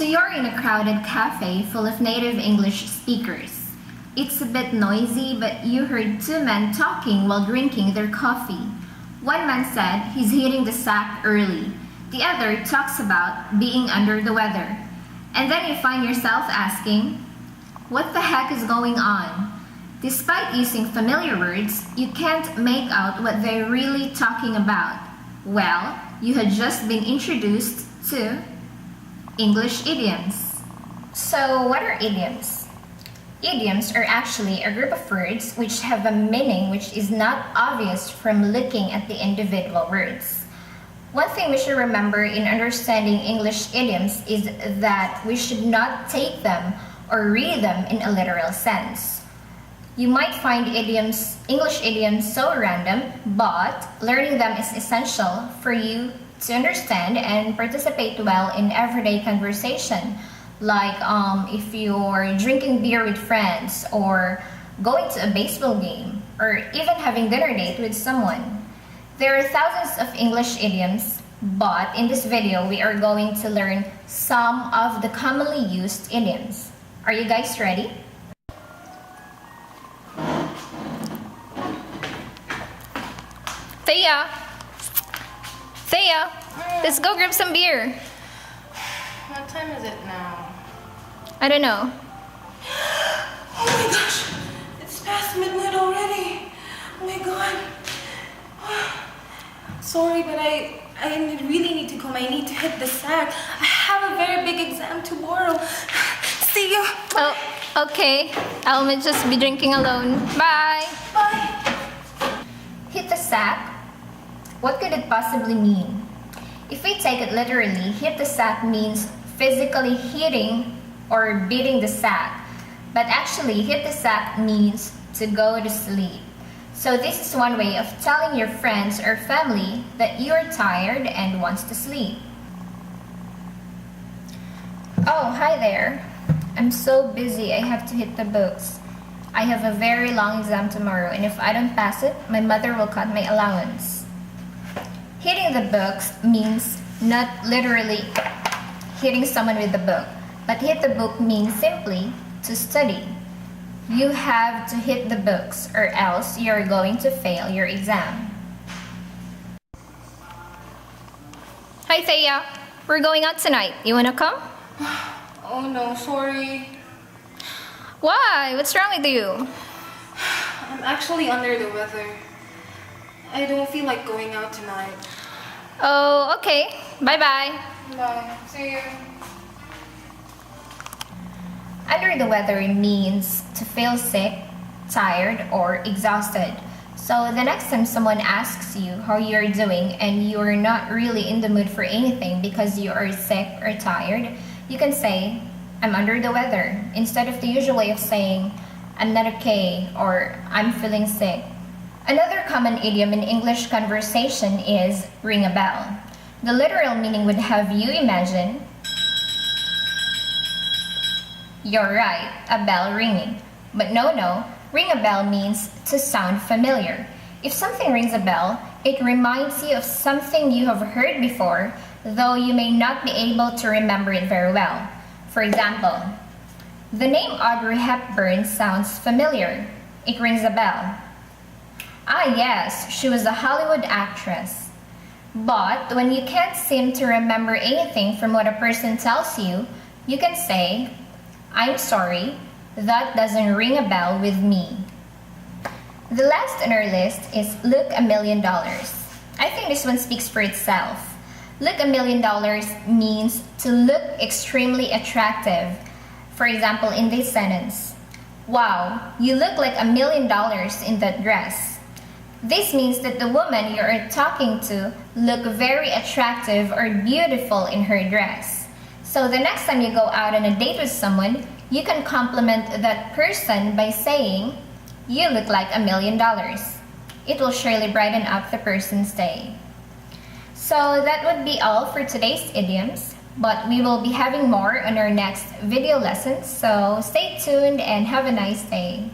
So you're in a crowded cafe full of native English speakers. It's a bit noisy, but you heard two men talking while drinking their coffee. One man said he's hitting the sack early. The other talks about being under the weather. And then you find yourself asking, what the heck is going on? Despite using familiar words, you can't make out what they're really talking about. Well, you had just been introduced to English idioms. So what are idioms? Idioms are actually a group of words which have a meaning which is not obvious from looking at the individual words. One thing we should remember in understanding English idioms is that we should not take them or read them in a literal sense. You might find English idioms so random, but learning them is essential for you to understand and participate well in everyday conversation. Like if you're drinking beer with friends or going to a baseball game or even having dinner date with someone. There are thousands of English idioms, but in this video we are going to learn some of the commonly used idioms. Are you guys ready? Thea, let's go grab some beer. What time is it now? I don't know. Oh my gosh, it's past midnight already. Oh my god. Sorry, but I really need to come. I need to hit the sack. I have a very big exam tomorrow. See you. Oh, okay. I'll just be drinking alone. Bye. Bye. Hit the sack? What could it possibly mean? If we take it literally, hit the sack means physically hitting or beating the sack. But actually, hit the sack means to go to sleep. So this is one way of telling your friends or family that you are tired and wants to sleep. Oh, hi there. I'm so busy, I have to hit the books. I have a very long exam tomorrow, and if I don't pass it, my mother will cut my allowance. Hitting the books means not literally hitting someone with the book, but hit the book means simply to study. You have to hit the books or else you're going to fail your exam. Hi Thea, we're going out tonight. You wanna come? Oh no, sorry. Why? What's wrong with you? I'm actually under the weather. I don't feel like going out tonight. Oh, okay. Bye-bye. Bye. See you. Under the weather means to feel sick, tired, or exhausted. So the next time someone asks you how you're doing and you're not really in the mood for anything because you are sick or tired, you can say, I'm under the weather, instead of the usual way of saying, I'm not okay or I'm feeling sick. Another common idiom in English conversation is ring a bell. The literal meaning would have you imagine, you're right, a bell ringing. But no, ring a bell means to sound familiar. If something rings a bell, it reminds you of something you have heard before, though you may not be able to remember it very well. For example, the name Audrey Hepburn sounds familiar. It rings a bell. Ah yes, she was a Hollywood actress. But when you can't seem to remember anything from what a person tells you, you can say, I'm sorry, that doesn't ring a bell with me. The last on our list is look $1 million. I think this one speaks for itself. Look $1 million means to look extremely attractive. For example, in this sentence, wow, you look like $1 million in that dress. This means that the woman you are talking to look very attractive or beautiful in her dress. So the next time you go out on a date with someone, you can compliment that person by saying, you look like $1 million. It will surely brighten up the person's day. So that would be all for today's idioms, but we will be having more on our next video lessons, so stay tuned and have a nice day.